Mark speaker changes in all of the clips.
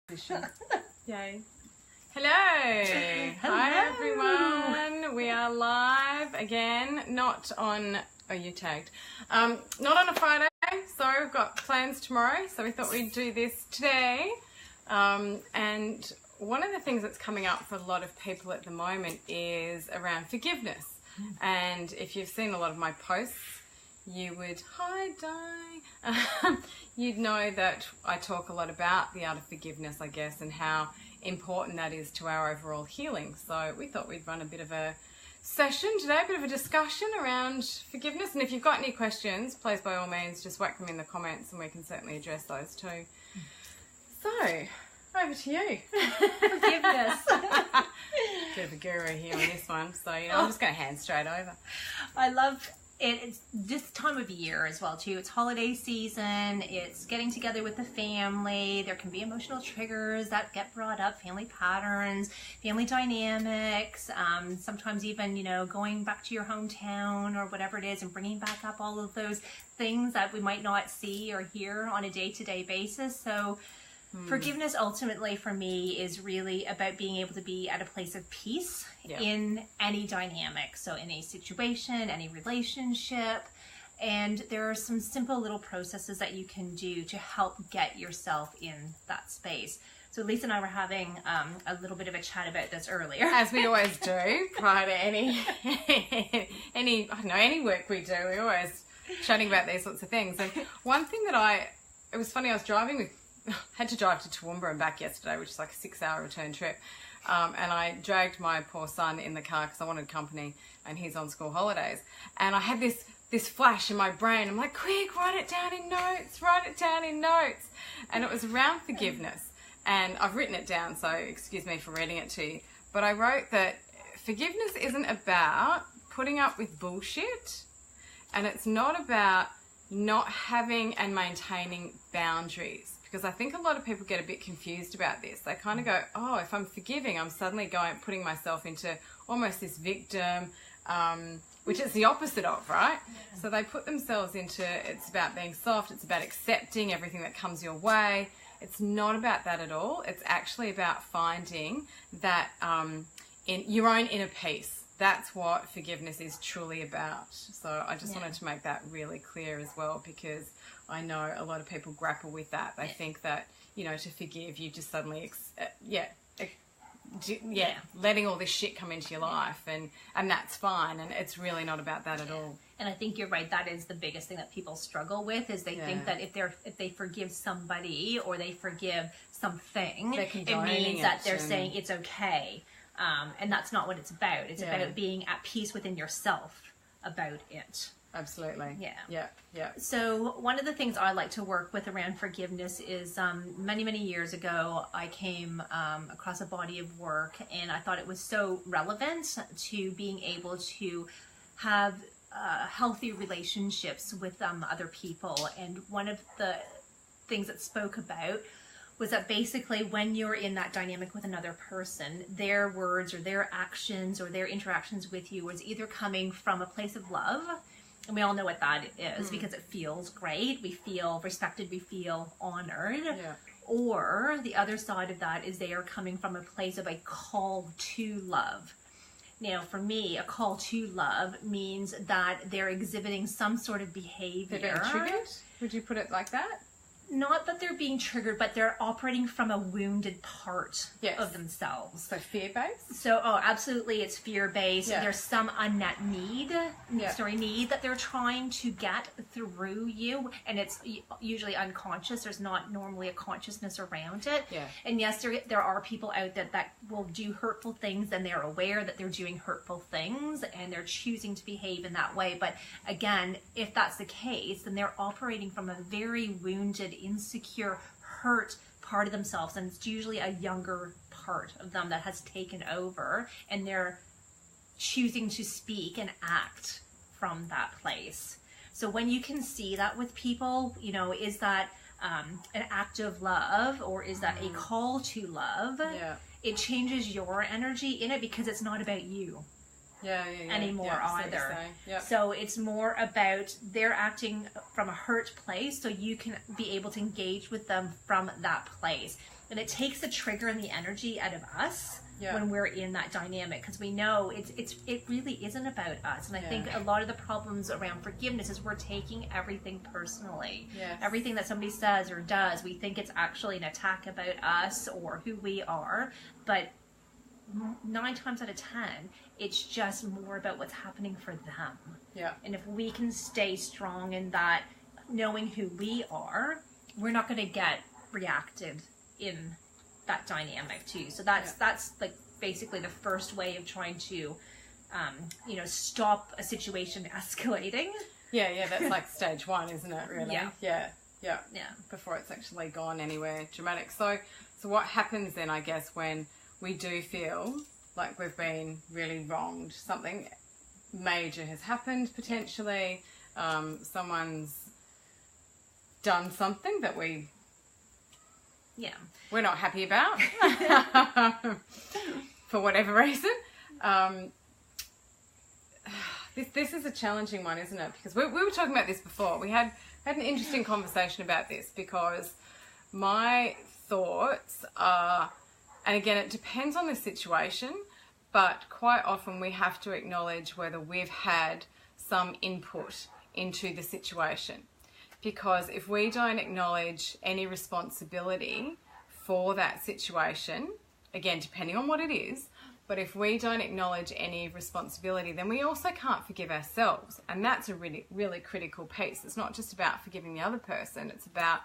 Speaker 1: Yay. Hello. Hi everyone. We are live again, not on, oh you tagged, not on a Friday, so we've got plans tomorrow, so we thought we'd do this today. And one of the things that's coming up for a lot of people at the moment is around forgiveness. And if you've seen a lot of my posts, you would, hi Di, you'd know that I talk a lot about the art of forgiveness, I guess, and how important that is to our overall healing. So we thought we'd run a bit of a session today, a bit of a discussion around forgiveness. And if you've got any questions, please by all means just whack them in the comments and we can certainly address those too. So, over to you.
Speaker 2: Forgiveness.
Speaker 1: Bit of a guru here on this one, so I'm just going to hand straight over.
Speaker 2: I love it. It's this time of year as well too. It's holiday season. It's getting together with the family. There can be emotional triggers that get brought up, family patterns, family dynamics. Sometimes even going back to your hometown or whatever it is, and bringing back up all of those things that we might not see or hear on a day-to-day basis. So. Forgiveness ultimately for me is really about being able to be at a place of peace in any dynamic. So in a situation, any relationship, and there are some simple little processes that you can do to help get yourself in that space. So Lisa and I were having a little bit of a chat about this earlier.
Speaker 1: As we always do prior to any work we do, we're always chatting about these sorts of things. And one thing that it was funny, I was had to drive to Toowoomba and back yesterday, which is like a 6-hour return trip. And I dragged my poor son in the car because I wanted company and he's on school holidays. And I had this flash in my brain. I'm like, quick, write it down in notes. And it was around forgiveness. And I've written it down, so excuse me for reading it to you. But I wrote that forgiveness isn't about putting up with bullshit. And it's not about not having and maintaining boundaries. Because I think a lot of people get a bit confused about this. They kind of go, oh, if I'm forgiving, I'm suddenly putting myself into almost this victim, which is the opposite of, right? Yeah. So they put themselves into, it's about being soft, it's about accepting everything that comes your way. It's not about that at all. It's actually about finding that in your own inner peace. That's what forgiveness is truly about. So I just wanted to make that really clear as well, because I know a lot of people grapple with that. They think that, to forgive, you just suddenly, letting all this shit come into your life, and that's fine. And it's really not about that at all.
Speaker 2: And I think you're right. That is the biggest thing that people struggle with, is they think that if they forgive somebody or they forgive something, it means that they're saying it's okay. And that's not what it's about. It's about being at peace within yourself about it.
Speaker 1: Absolutely. Yeah.
Speaker 2: So one of the things I like to work with around forgiveness is many years ago, I came across a body of work, and I thought it was so relevant to being able to have healthy relationships with other people. And one of the things that spoke about was that basically when you're in that dynamic with another person, their words or their actions or their interactions with you is either coming from a place of love, and we all know what that is because it feels great, we feel respected, we feel honored, or the other side of that is they are coming from a place of a call to love. Now, for me, a call to love means that they're exhibiting some sort of behavior.
Speaker 1: They're being triggered? Would you put it like that?
Speaker 2: Not that they're being triggered, but they're operating from a wounded part of themselves.
Speaker 1: So fear-based?
Speaker 2: So, absolutely, it's fear-based. Yeah. There's some unmet need that they're trying to get through you, and it's usually unconscious. There's not normally a consciousness around it. Yeah. And yes, there are people out there that will do hurtful things, and they're aware that they're doing hurtful things, and they're choosing to behave in that way. But again, if that's the case, then they're operating from a very wounded, insecure, hurt part of themselves, and it's usually a younger part of them that has taken over, and they're choosing to speak and act from that place. So when you can see that with people, is that an act of love, or is that a call to love? It changes your energy in it, because it's not about you. Anymore either. So it's more about they're acting from a hurt place, so you can be able to engage with them from that place. And it takes the trigger and the energy out of us
Speaker 1: Yeah.
Speaker 2: when we're in that dynamic, because we know it really isn't about us. And I think a lot of the problems around forgiveness is we're taking everything personally.
Speaker 1: Yes.
Speaker 2: Everything that somebody says or does, we think it's actually an attack about us or who we are. But 9 times out of 10, it's just more about what's happening for them.
Speaker 1: Yeah.
Speaker 2: And if we can stay strong in that, knowing who we are, we're not going to get reacted in that dynamic too. So that's like basically the first way of trying to stop a situation escalating.
Speaker 1: Yeah, that's like stage 1, isn't it, really?
Speaker 2: Yeah.
Speaker 1: Yeah. Before it's actually gone anywhere dramatic. So what happens then, I guess, when we do feel like we've been really wronged, something major has happened potentially, someone's done something that we're not happy about for whatever reason. This is a challenging one, isn't it? Because we were talking about this before. We had an interesting conversation about this, because my thoughts are, and again, it depends on the situation, but quite often we have to acknowledge whether we've had some input into the situation. Because if we don't acknowledge any responsibility for that situation, again, depending on what it is, but if we don't acknowledge any responsibility, then we also can't forgive ourselves. And that's a really, really critical piece. It's not just about forgiving the other person. It's about,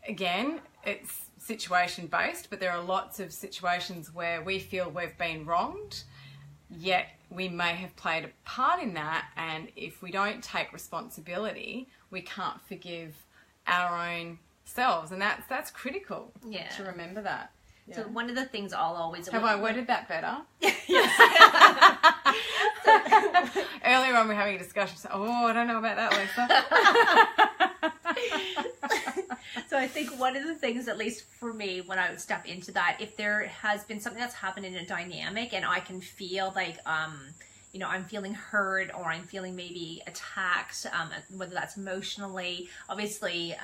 Speaker 1: again, it's situation based, but there are lots of situations where we feel we've been wronged, yet we may have played a part in that, and if we don't take responsibility, we can't forgive our own selves, and that's critical to remember that. Yeah.
Speaker 2: So one of the things I'll always...
Speaker 1: Have I worded that better?
Speaker 2: Yes.
Speaker 1: Earlier on we were having a discussion, so, I don't know about that, Lisa.
Speaker 2: So I think one of the things, at least for me, when I would step into that, if there has been something that's happened in a dynamic and I can feel like, I'm feeling hurt, or I'm feeling maybe attacked, whether that's emotionally, obviously,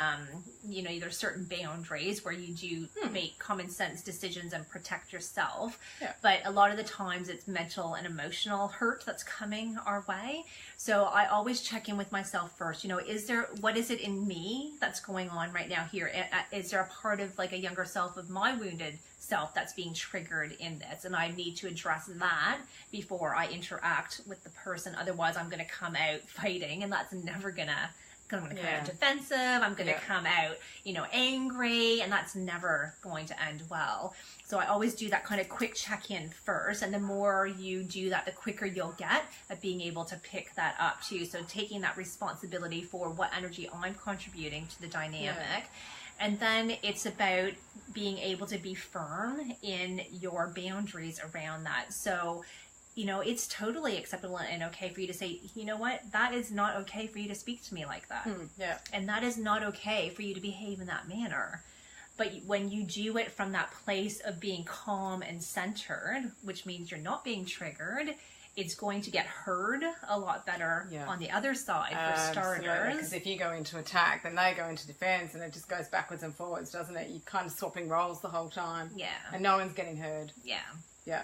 Speaker 2: there's certain boundaries where you do make common sense decisions and protect yourself. Yeah. But a lot of the times it's mental and emotional hurt that's coming our way. So I always check in with myself first. What is it in me that's going on right now here? Is there a part of like a younger self of my wounded self that's being triggered in this, and I need to address that before I interact with the person. Otherwise I'm going to come out fighting, and that's never gonna come out defensive. I'm going to come out angry, and that's never going to end well. So I always do that kind of quick check-in first, and the more you do that, the quicker you'll get at being able to pick that up too. So taking that responsibility for what energy I'm contributing to the dynamic. And then it's about being able to be firm in your boundaries around that. So, it's totally acceptable and okay for you to say, you know what, that is not okay for you to speak to me like that. And that is not okay for you to behave in that manner. But when you do it from that place of being calm and centered, which means you're not being triggered, it's going to get heard a lot better on the other side, for starters.
Speaker 1: Because if you go into attack, then they go into defense, and it just goes backwards and forwards, doesn't it? You're kind of swapping roles the whole time. Yeah. And no one's getting heard.
Speaker 2: Yeah.
Speaker 1: Yeah.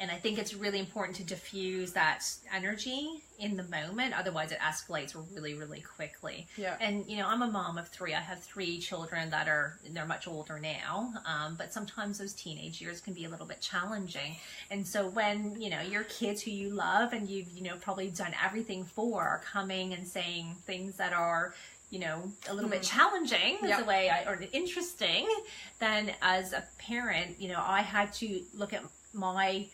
Speaker 2: And I think it's really important to diffuse that energy in the moment. Otherwise, it escalates really, really quickly. Yeah. And, I'm a mom of 3. I have 3 children they're much older now. But sometimes those teenage years can be a little bit challenging. And so when, your kids who you love and you've, probably done everything for are coming and saying things that are, a little bit challenging, is the way or interesting, then as a parent, I had to look at my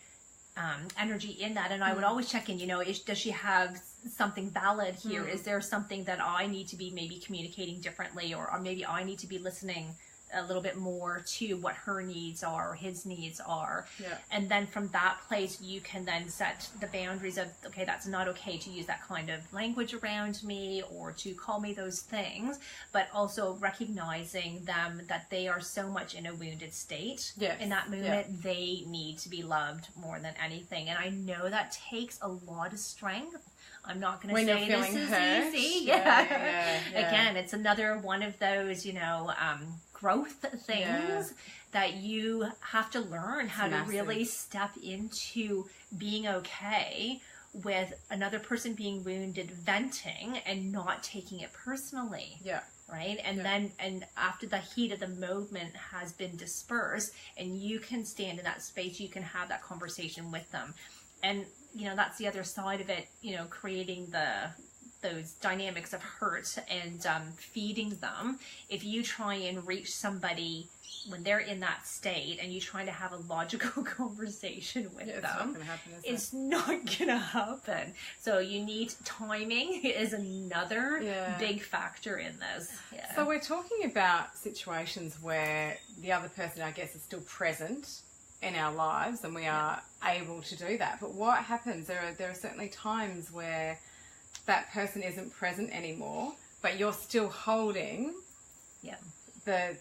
Speaker 2: energy in that, and I would always check in, does she have something valid here? Is there something that I need to be maybe communicating differently, or maybe I need to be listening a little bit more to what her needs are or his needs are. And then from that place you can then set the boundaries of, okay, that's not okay to use that kind of language around me or to call me those things, but also recognizing them that they are so much in a wounded state in that moment. They need to be loved more than anything, and I know that takes a lot of strength. I'm not going to say this is easy. Again, it's another one of those, growth things that you have to learn how to really step into being okay with another person being wounded, venting, and not taking it personally.
Speaker 1: Yeah.
Speaker 2: Right? And then, and after the heat of the moment has been dispersed, and you can stand in that space, you can have that conversation with them. And, you know, that's the other side of it, you know, creating those dynamics of hurt and feeding them. If you try and reach somebody when they're in that state and you try to have a logical conversation with them, it's not gonna happen. So you need timing is another big factor in this.
Speaker 1: So we're talking about situations where the other person, I guess, is still present in our lives and we are able to do that. But what happens, there are certainly times where that person isn't present anymore, but you're still holding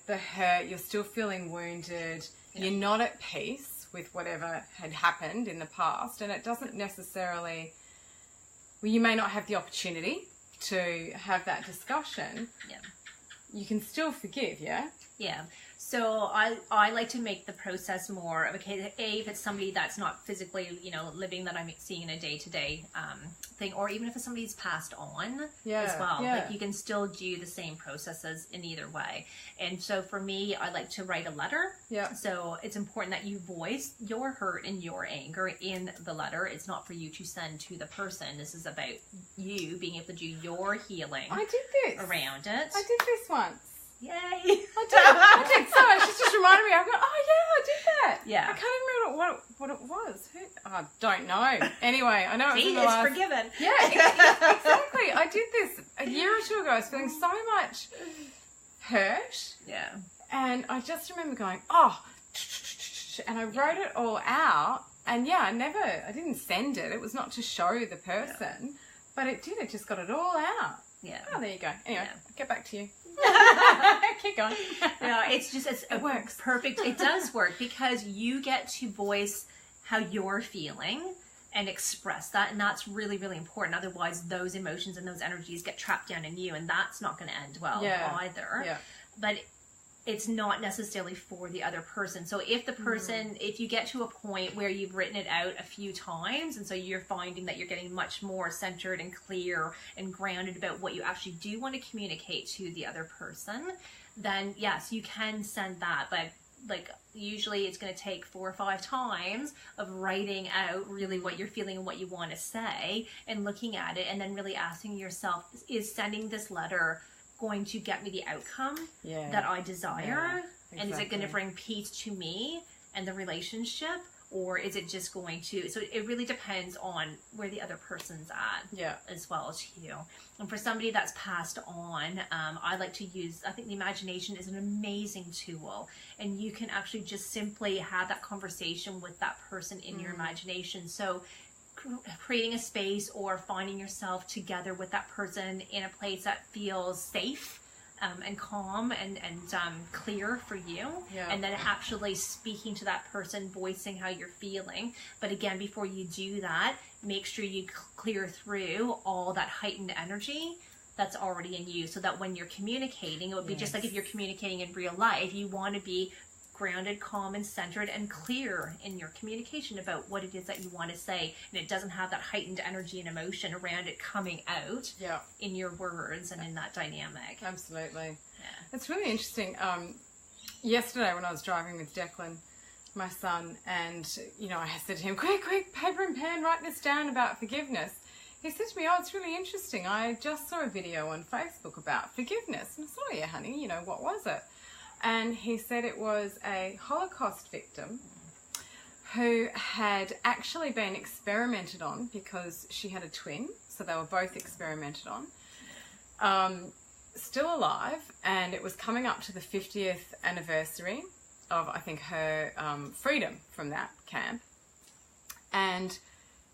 Speaker 1: the hurt, you're still feeling wounded, you're not at peace with whatever had happened in the past, and it doesn't necessarily, well, you may not have the opportunity to have that discussion. You can still forgive,
Speaker 2: So I like to make the process more of, okay, if it's somebody that's not physically, you know, living, that I'm seeing in a day-to-day thing, or even if it's somebody's passed on as well, like you can still do the same processes in either way. And so for me, I like to write a letter. So it's important that you voice your hurt and your anger in the letter. It's not for you to send to the person. This is about you being able to do your healing.
Speaker 1: I did this
Speaker 2: around it.
Speaker 1: I did this once.
Speaker 2: Yay!
Speaker 1: I did so much. It's just reminded me. I've got, I did that. I can't even remember what it was. I don't know. Anyway, I know it was in the last...
Speaker 2: forgiven.
Speaker 1: Exactly. I did this a year or two ago. I was feeling so much hurt. And I just remember going, and I wrote it all out. And I didn't send it. It was not to show the person, but it did. It just got it all out. Oh, there you go. Anyway, get back to you. Keep going.
Speaker 2: It works perfect. It does work because you get to voice how you're feeling and express that, and that's really, really important. Otherwise, those emotions and those energies get trapped down in you, and that's not going to end well either. But it's not necessarily for the other person. So if the person, if you get to a point where you've written it out a few times, and so you're finding that you're getting much more centered and clear and grounded about what you actually do want to communicate to the other person, then yes, you can send that. But like usually it's going to take 4 or 5 times of writing out really what you're feeling and what you want to say, and looking at it and then really asking yourself, is sending this letter going to get me the outcome that I desire? And is it going to bring peace to me and the relationship, or is it just going to, so it really depends on where the other person's at as well as you. And for somebody that's passed on, I like to use, I think the imagination is an amazing tool, and you can actually just simply have that conversation with that person in your imagination. So creating a space or finding yourself together with that person in a place that feels safe and calm and clear for you, and then actually speaking to that person, voicing how you're feeling. But again, before you do that, make sure you clear through all that heightened energy that's already in you, so that when you're communicating, it would be just like if you're communicating in real life, you want to be grounded, calm, and centered and clear in your communication about what it is that you want to say, and it doesn't have that heightened energy and emotion around it coming out in your words and in that dynamic.
Speaker 1: Absolutely. It's really interesting. Yesterday when I was driving with Declan, my son, and you know, I said to him, quick, paper and pen, write this down about forgiveness. He said to me, it's really interesting, I just saw a video on Facebook about forgiveness. And I said, oh yeah, honey, you know, what was it? And he said it was a Holocaust victim who had actually been experimented on because she had a twin. So they were both experimented on. Still alive. And it was coming up to the 50th anniversary of, I think, her freedom from that camp. And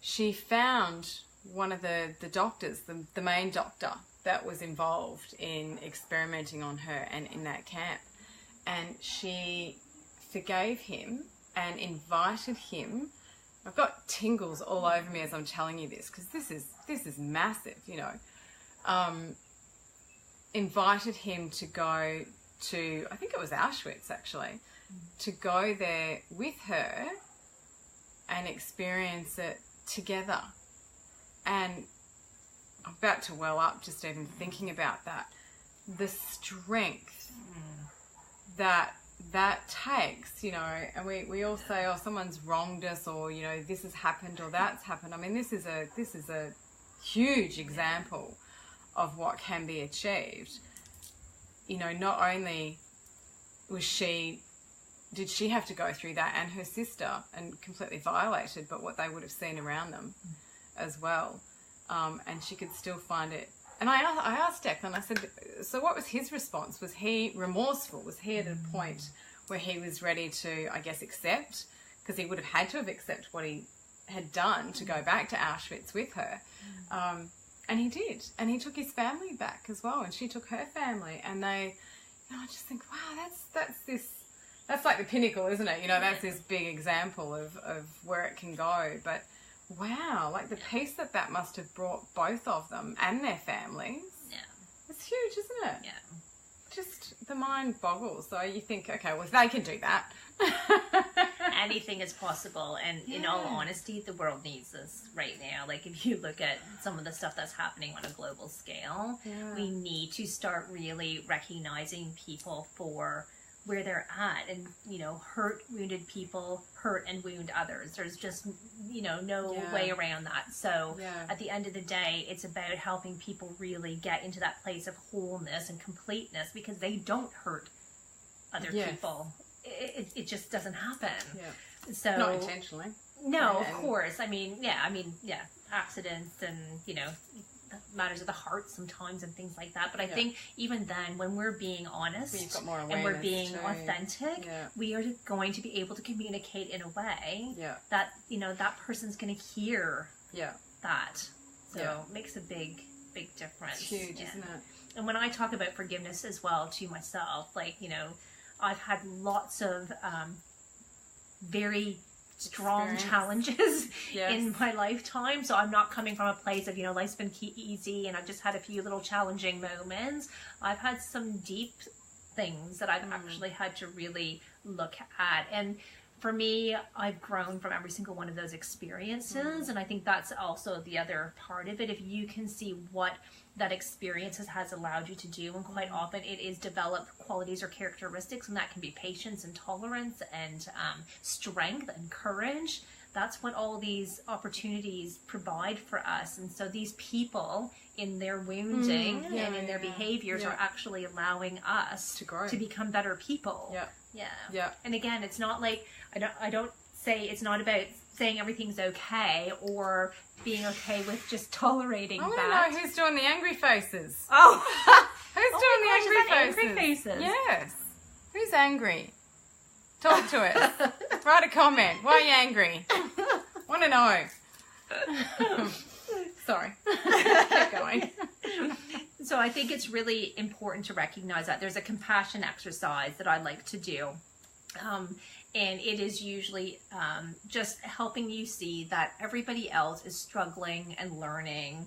Speaker 1: she found one of the doctors, the main doctor that was involved in experimenting on her and in that camp. And she forgave him and invited him. I've got tingles all over me as I'm telling you this, because this is massive, you know. Invited him to go to, I think it was Auschwitz actually, to go there with her and experience it together. And I'm about to well up just even thinking about that. The strength that takes, you know, and we all say, oh, someone's wronged us, or, you know, this has happened or that's happened. I mean, this is a huge example of what can be achieved. You know, not only did she have to go through that, and her sister, and completely violated, but what they would have seen around them as well. And she could still find it. And I asked Declan, I said, so what was his response? Was he remorseful? Was he at a point where he was ready to, I guess, accept? Because he would have had to have accepted what he had done to go back to Auschwitz with her. And he did. And he took his family back as well. And she took her family. And they, you know, I just think, wow, that's like the pinnacle, isn't it? You know, that's this big example of where it can go. But wow, like the peace that must have brought both of them and their families. Yeah. It's huge, isn't it?
Speaker 2: Yeah.
Speaker 1: Just the mind boggles. So you think, okay, well, if they can do that.
Speaker 2: Anything is possible. And in all honesty, the world needs this right now. Like, if you look at some of the stuff that's happening on a global scale, we need to start really recognizing people for where they're at, and, you know, wounded people hurt and wound others. There's just, you know, no way around that. So at the end of the day, it's about helping people really get into that place of wholeness and completeness, because they don't hurt other people. It just doesn't happen. So
Speaker 1: not intentionally.
Speaker 2: No, of course. I mean, accidents and, you know, matters of the heart sometimes and things like that. But I think even then, when we're being honest and we're being authentic, we are going to be able to communicate in a way that, you know, that person's going to hear that. So it makes a big difference.
Speaker 1: It's huge, isn't it?
Speaker 2: And when I talk about forgiveness as well to myself, like, you know, I've had lots of very strong challenges in my lifetime. So I'm not coming from a place of, you know, life's been easy and I've just had a few little challenging moments. I've had some deep things that I've actually had to really look at. And for me, I've grown from every single one of those experiences. And I think that's also the other part of it. If you can see what that experience has allowed you to do, and quite often it is develop qualities or characteristics, and that can be patience and tolerance and strength and courage. That's what all these opportunities provide for us. And so these people, in their wounding and in their behaviors, are actually allowing us
Speaker 1: to grow,
Speaker 2: to become better people. And again, it's not like, I don't say it's not about saying everything's okay or being okay with just tolerating that.
Speaker 1: I want to know who's doing the angry faces.
Speaker 2: Oh,
Speaker 1: who's doing the angry faces? Yes. Who's angry? Talk to us. Write a comment. Why are you angry? Want to know. Sorry. Keep going.
Speaker 2: So I think it's really important to recognize that there's a compassion exercise that I like to do. And it is usually just helping you see that everybody else is struggling and learning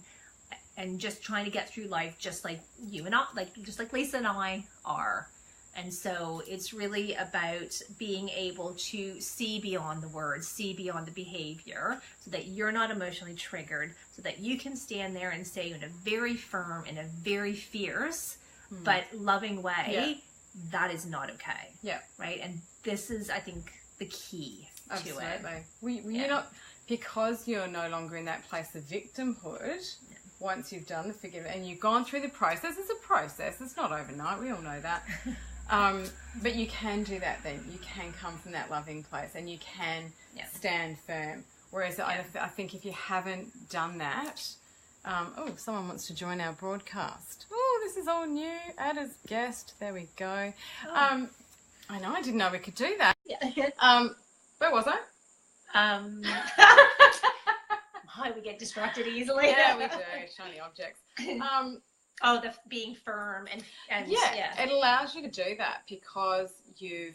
Speaker 2: and just trying to get through life just like you and I, just like Lisa and I are. And so it's really about being able to see beyond the words, see beyond the behavior, so that you're not emotionally triggered, so that you can stand there and say in a very firm, in a very fierce, but loving way, that is not okay. Right? And this is, I think, the key to it.
Speaker 1: You're not, because you're no longer in that place of victimhood, once you've done the forgiveness and you've gone through the process. It's a process. It's not overnight. We all know that. But you can do that then. You can come from that loving place and you can stand firm. Whereas I think if you haven't done that, someone wants to join our broadcast. Oh, this is all new. Add as guest. There we go. I know, I didn't know we could do that. Where was I?
Speaker 2: Hi, we get distracted easily.
Speaker 1: Yeah, we do. Shiny objects.
Speaker 2: The being firm and
Speaker 1: it allows you to do that because you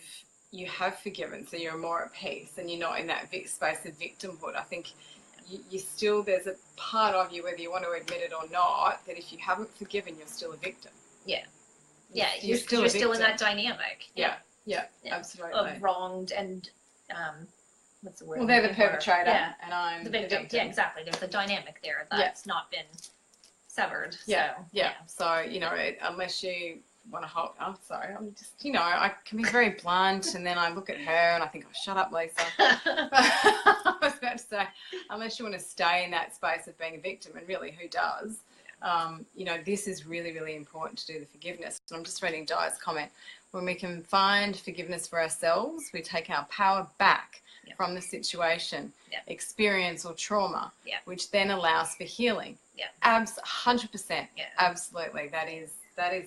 Speaker 1: have forgiven, so you're more at peace and you're not in that space of victimhood. I think you still, there's a part of you, whether you want to admit it or not, that if you haven't forgiven, you're still a victim.
Speaker 2: you're still in that dynamic.
Speaker 1: Yeah, absolutely.
Speaker 2: Of wronged and what's the word?
Speaker 1: Well, they're the perpetrator, and I'm
Speaker 2: the victim. Yeah, exactly. There's a dynamic there that's not been severed.
Speaker 1: So you know, unless you want to hold. I'm sorry. I'm just, you know, I can be very blunt, and then I look at her and I think, oh, shut up, Lisa. I was about to say, unless you want to stay in that space of being a victim, and really, who does? You know, this is really, really important to do the forgiveness. And I'm just reading Di's comment. When we can find forgiveness for ourselves, we take our power back from the situation, experience or trauma, which then allows for healing. 100%. Absolutely. That is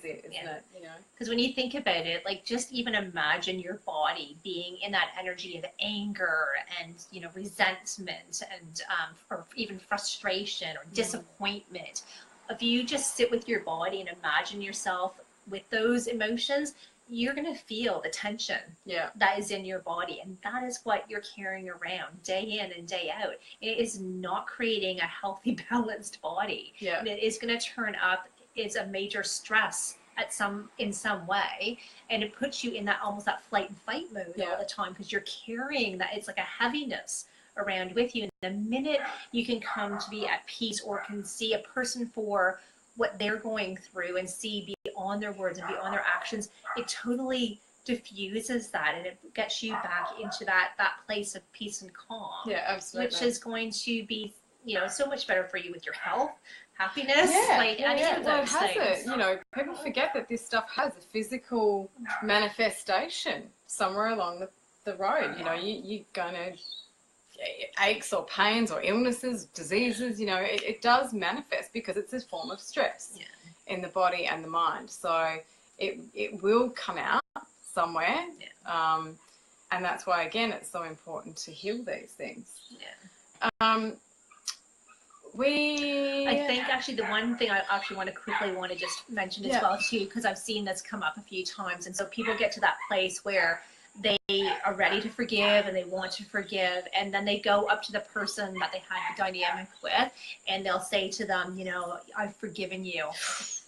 Speaker 1: it, isn't it? You know,
Speaker 2: because when you think about it, like, just even imagine your body being in that energy of anger and, you know, resentment and or even frustration or disappointment. If you just sit with your body and imagine yourself with those emotions, you're going to feel the tension that is in your body. And that is what you're carrying around day in and day out. It is not creating a healthy, balanced body. And it is going to turn up. It's a major stress in some way. And it puts you in that almost that flight and fight mode all the time, because you're carrying that. It's like a heaviness around with you. And the minute you can come to be at peace, or can see a person for what they're going through and see beyond their words and beyond their actions, it totally diffuses that, and it gets you back into that place of peace and calm.
Speaker 1: Absolutely.
Speaker 2: Which is going to be, you know, so much better for you with your health, happiness, any of those things.
Speaker 1: You know, people forget that this stuff has a physical manifestation somewhere along the road. You know, you're going to aches or pains or illnesses, diseases, you know, it does manifest because it's a form of stress in the body and the mind. So it will come out somewhere. And that's why, again, it's so important to heal these things. I
Speaker 2: think actually the one thing I actually want to just mention as well too, because I've seen this come up a few times, and so people get to that place where they are ready to forgive and they want to forgive, and then they go up to the person that they had the dynamic with, and they'll say to them, you know, I've forgiven you. So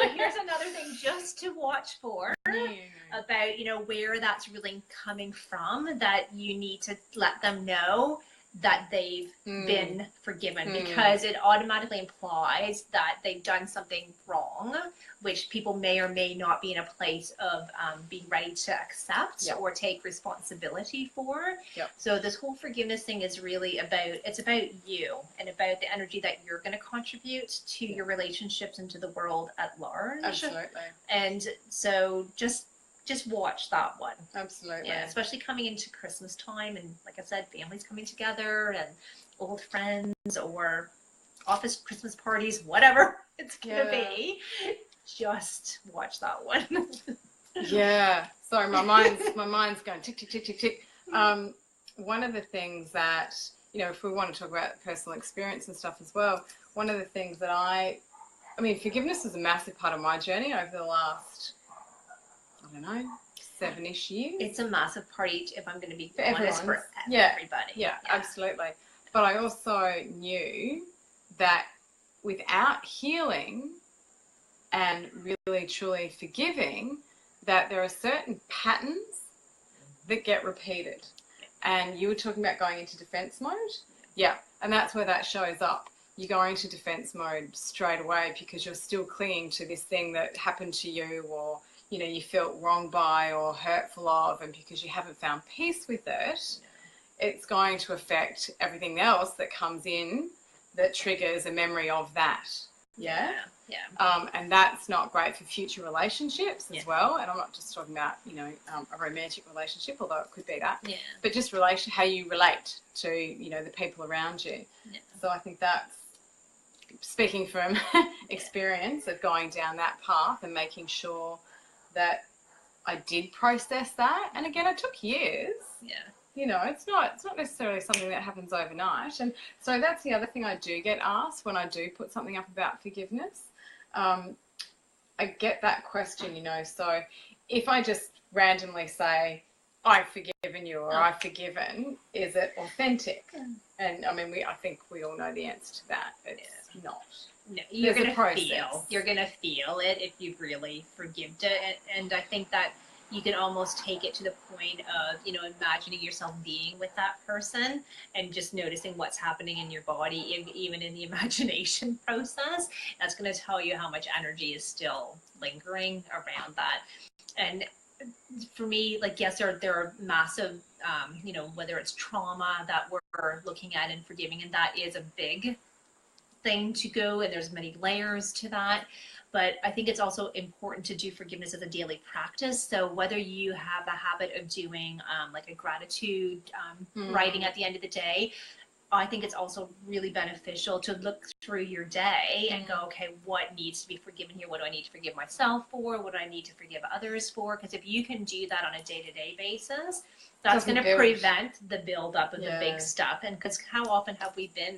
Speaker 2: here's another thing just to watch for about, you know, where that's really coming from, that you need to let them know that they've been forgiven, because it automatically implies that they've done something wrong, which people may or may not be in a place of being ready to accept or take responsibility for. So this whole forgiveness thing is really it's about you and about the energy that you're going to contribute to your relationships and to the world at large.
Speaker 1: Absolutely.
Speaker 2: And so just watch that one.
Speaker 1: Absolutely.
Speaker 2: Especially coming into Christmas time, and like I said, families coming together and old friends or office Christmas parties, whatever it's gonna be. Just watch that one.
Speaker 1: Sorry, my mind's going tick tick tick tick tick. One of the things that, you know, if we want to talk about personal experience and stuff as well, one of the things that I mean, forgiveness is a massive part of my journey over the last, I don't know, 7-ish years.
Speaker 2: It's a massive party, if I'm going to be honest, for everybody.
Speaker 1: Yeah, absolutely. But I also knew that without healing and really truly forgiving, that there are certain patterns that get repeated. And you were talking about going into defense mode. And that's where that shows up. You go into defense mode straight away because you're still clinging to this thing that happened to you, or, you know, you felt wronged by or hurtful of, and because you haven't found peace with it, it's going to affect everything else that comes in that triggers a memory of that. And that's not great for future relationships as well. And I'm not just talking about, you know, a romantic relationship, although it could be that. But just how you relate to, you know, the people around you. So I think that's, speaking from experience of going down that path and making sure that I did process that. And again, it took years. You know, it's not necessarily something that happens overnight. And so that's the other thing I do get asked when I do put something up about forgiveness. I get that question, you know, so if I just randomly say, I've forgiven you, or I've forgiven, is it authentic? And I mean, I think we all know the answer to that. It's not.
Speaker 2: No, you're
Speaker 1: There's a
Speaker 2: gonna
Speaker 1: process.
Speaker 2: you're gonna feel it if you've really forgived it, and I think that you can almost take it to the point of, you know, imagining yourself being with that person and just noticing what's happening in your body, even in the imagination process. That's going to tell you how much energy is still lingering around that. And for me, like, yes, there are massive, you know, whether it's trauma that we're looking at and forgiving, and that is a big thing to go, and there's many layers to that. But I think it's also important to do forgiveness as a daily practice. So whether you have the habit of doing like a gratitude writing at the end of the day, I think it's also really beneficial to look through your day and go, okay, what needs to be forgiven here? What do I need to forgive myself for? What do I need to forgive others for? Because if you can do that on a day-to-day basis, that's going to prevent the buildup of the big stuff. And because how often have we been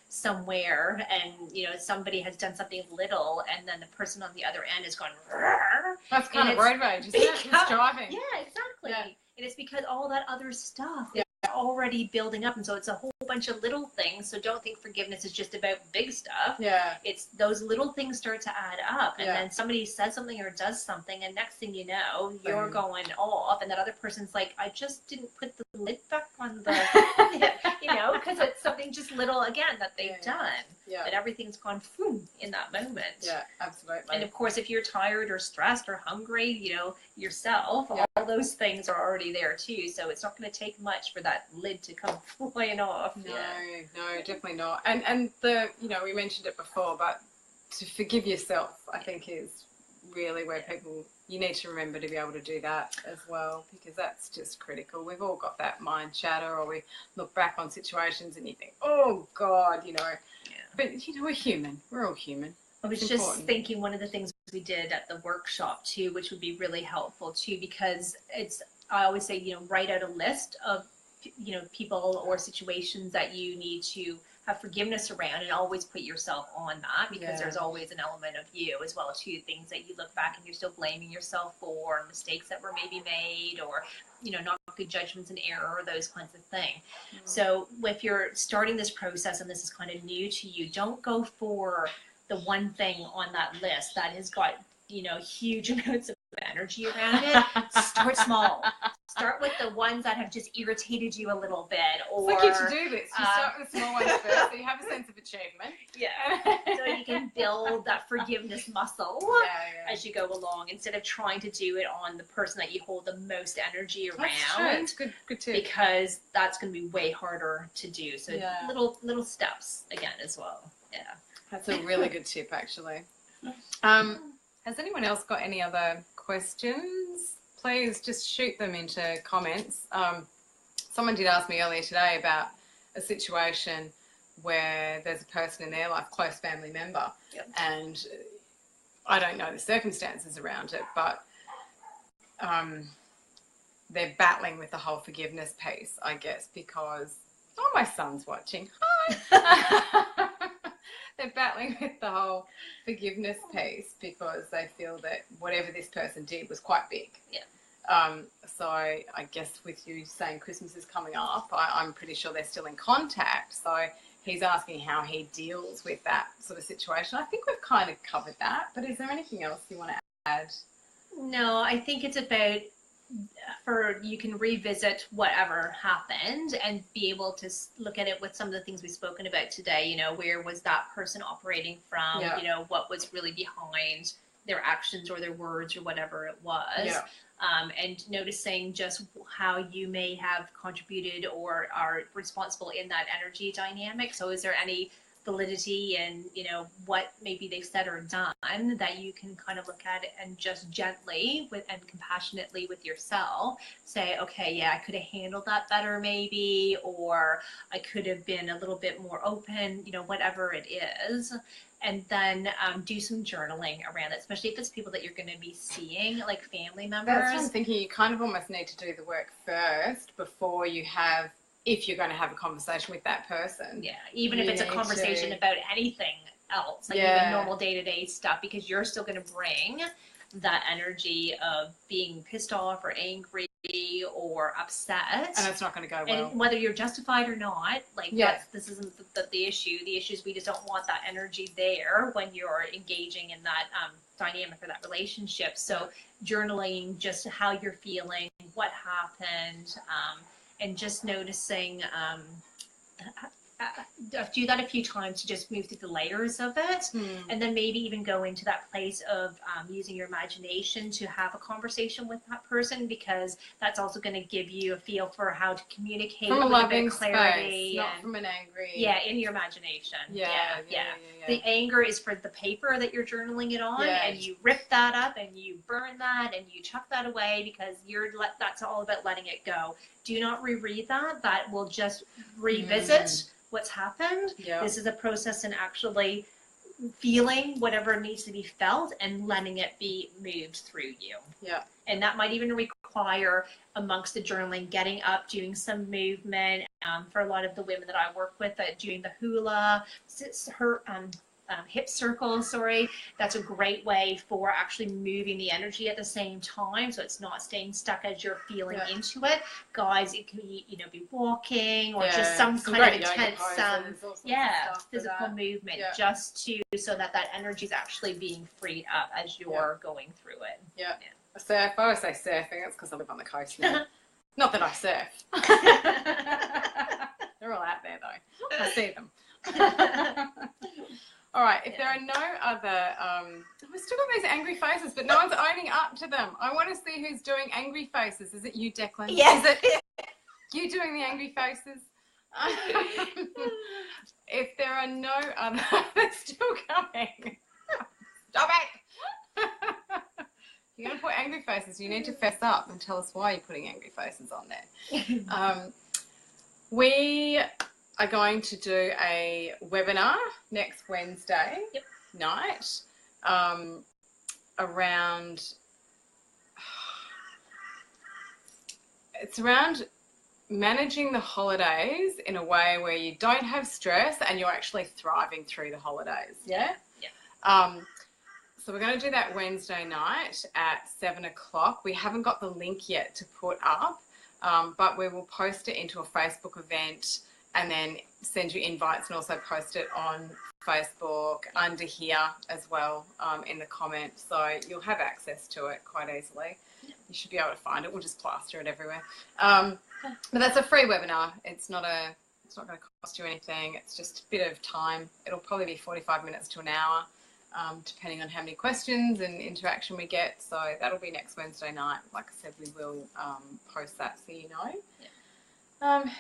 Speaker 2: somewhere and, you know, somebody has done something little and then the person on the other end has gone,
Speaker 1: that's kind of road rage, isn't it? It's driving.
Speaker 2: Yeah, exactly. Yeah. And it's because all that other stuff is already building up, and so it's a whole bunch of little things. So don't think forgiveness is just about big stuff.
Speaker 1: Yeah,
Speaker 2: it's those little things start to add up, and then somebody says something or does something, and next thing you know, you're going off, and that other person's like, I just didn't put the lid back on the you know, because it's something just little again that they've done, that everything's gone boom in that moment.
Speaker 1: Yeah, absolutely.
Speaker 2: And of course, if you're tired or stressed or hungry, you know, yourself, all those things are already there too. So it's not going to take much for that lid to come flying off.
Speaker 1: No, no, definitely not. And the, you know, we mentioned it before, but to forgive yourself, I think is really where people, you need to remember to be able to do that as well, because that's just critical. We've all got that mind chatter, or we look back on situations and you think, oh God, you know, but you know, we're human. We're all human.
Speaker 2: I was just thinking one of the things we did at the workshop too, which would be really helpful too, because it's, I always say, you know, write out a list of, you know, people or situations that you need to have forgiveness around, and always put yourself on that, because there's always an element of you as well too, things that you look back and you're still blaming yourself for, mistakes that were maybe made, or, you know, not good judgments and error, those kinds of things. So if you're starting this process and this is kind of new to you, don't go for the one thing on that list that has got, you know, huge amounts of energy around it. Start small. Start with the ones that have just irritated you a little bit. Or,
Speaker 1: it's like your to-do list. You start with the small ones first, so you have a sense of achievement.
Speaker 2: So you can build that forgiveness muscle as you go along, instead of trying to do it on the person that you hold the most energy around.
Speaker 1: That's true. It's good too.
Speaker 2: Because that's going to be way harder to do. So little steps again as well. Yeah.
Speaker 1: That's a really good tip, actually. Has anyone else got any other questions? Please just shoot them into comments. Someone did ask me earlier today about a situation where there's a person in their life, close family member, and I don't know the circumstances around it, but they're battling with the whole forgiveness piece, I guess, because, oh, my son's watching. Hi! They're battling with the whole forgiveness piece because they feel that whatever this person did was quite big. So I guess with you saying Christmas is coming up, I'm pretty sure they're still in contact. So he's asking how he deals with that sort of situation. I think we've kind of covered that, but is there anything else you want to add?
Speaker 2: No, I think it's about, you can revisit whatever happened and be able to look at it with some of the things we've spoken about today. You know, where was that person operating from? You know, what was really behind their actions or their words or whatever it was. And noticing just how you may have contributed or are responsible in that energy dynamic. So is there any validity in, you know, what maybe they said or done that you can kind of look at it and just gently and compassionately with yourself say, okay, yeah, I could have handled that better maybe, or I could have been a little bit more open, you know, whatever it is. And then do some journaling around it, especially if it's people that you're going to be seeing, like family members.
Speaker 1: That's what I'm thinking. You kind of almost need to do the work first before you have, if you're going to have a conversation with that person.
Speaker 2: Yeah, even if it's a conversation about anything else, like even normal day-to-day stuff, because you're still going to bring that energy of being pissed off or angry or upset.
Speaker 1: And it's not going to go well.
Speaker 2: And whether you're justified or not, like this isn't the issue. The issue is we just don't want that energy there when you're engaging in that dynamic or that relationship. So journaling just how you're feeling, what happened, and just noticing, do that a few times to just move through the layers of it, and then maybe even go into that place of using your imagination to have a conversation with that person, because that's also going to give you a feel for how to communicate
Speaker 1: from a
Speaker 2: with
Speaker 1: loving
Speaker 2: a bit of clarity,
Speaker 1: space, not from an angry.
Speaker 2: Yeah, in your imagination. Yeah. The anger is for the paper that you're journaling it on, and you rip that up and you burn that and you chuck that away because that's all about letting it go. Do not reread that. That will just revisit what's happened. This is a process in actually feeling whatever needs to be felt and letting it be moved through you. And that might even require, amongst the journaling, getting up, doing some movement. For a lot of the women that I work with, doing the hula, hip circles, that's a great way for actually moving the energy at the same time, so it's not staying stuck as you're feeling into it. Guys, it could be, be walking or just some kind of intense physical movement, just so that energy is actually being freed up as you're going through it.
Speaker 1: Surf. I always say surfing. It's because I live on the coast now. Not that I surf. They're all out there though. I see them. All right, if there are no other, we've still got those angry faces, but no one's owning up to them. I want to see who's doing angry faces. Is it you, Declan?
Speaker 2: Yes.
Speaker 1: Is it you doing the angry faces? If there are no other, they're still coming. Stop it! You're going to put angry faces, you need to fess up and tell us why you're putting angry faces on there. We are going to do a webinar next Wednesday night around managing the holidays in a way where you don't have stress and you're actually thriving through the holidays. So we're going to do that Wednesday night at 7 o'clock. We haven't got the link yet to put up, but we will post it into a Facebook event and then send you invites and also post it on Facebook under here as well in the comments. So you'll have access to it quite easily. You should be able to find it. We'll just plaster it everywhere. But that's a free webinar. It's not going to cost you anything. It's just a bit of time. It'll probably be 45 minutes to an hour, depending on how many questions and interaction we get. So that'll be next Wednesday night. Like I said, we will post that so you know.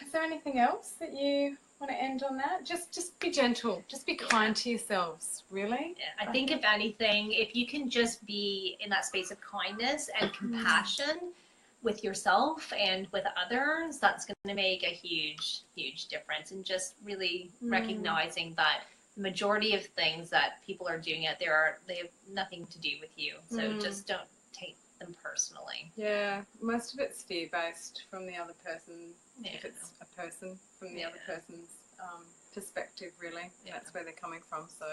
Speaker 1: Is there anything else that you want to end on that? Just be gentle. Just be kind to yourselves, really.
Speaker 2: I think if anything, if you can just be in that space of kindness and compassion with yourself and with others, that's going to make a huge, huge difference. And just really recognizing that the majority of things that people are doing out there, they have nothing to do with you. So just don't take them personally.
Speaker 1: Yeah, most of it's fear-based from the other person, if it's a person, from the other person's perspective, really. That's where they're coming from. So,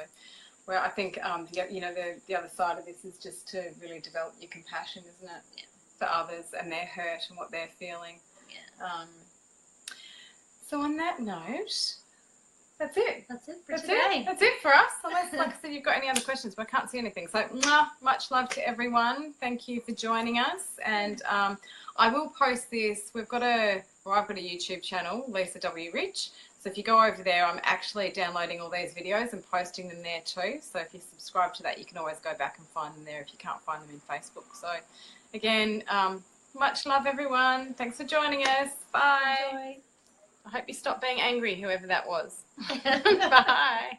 Speaker 1: well, I think, the other side of this is just to really develop your compassion, isn't it? For others and their hurt and what they're feeling. So on that note, that's it.
Speaker 2: That's it for today.
Speaker 1: That's it for us. Unless, like I said, you've got any other questions, but I can't see anything. So, much love to everyone. Thank you for joining us. And I will post this. I've got a YouTube channel, Lisa W. Rich. So if you go over there, I'm actually downloading all these videos and posting them there too. So if you subscribe to that, you can always go back and find them there if you can't find them in Facebook. So again, much love, everyone. Thanks for joining us. Bye.
Speaker 2: Enjoy.
Speaker 1: I hope you stop being angry, whoever that was. Bye.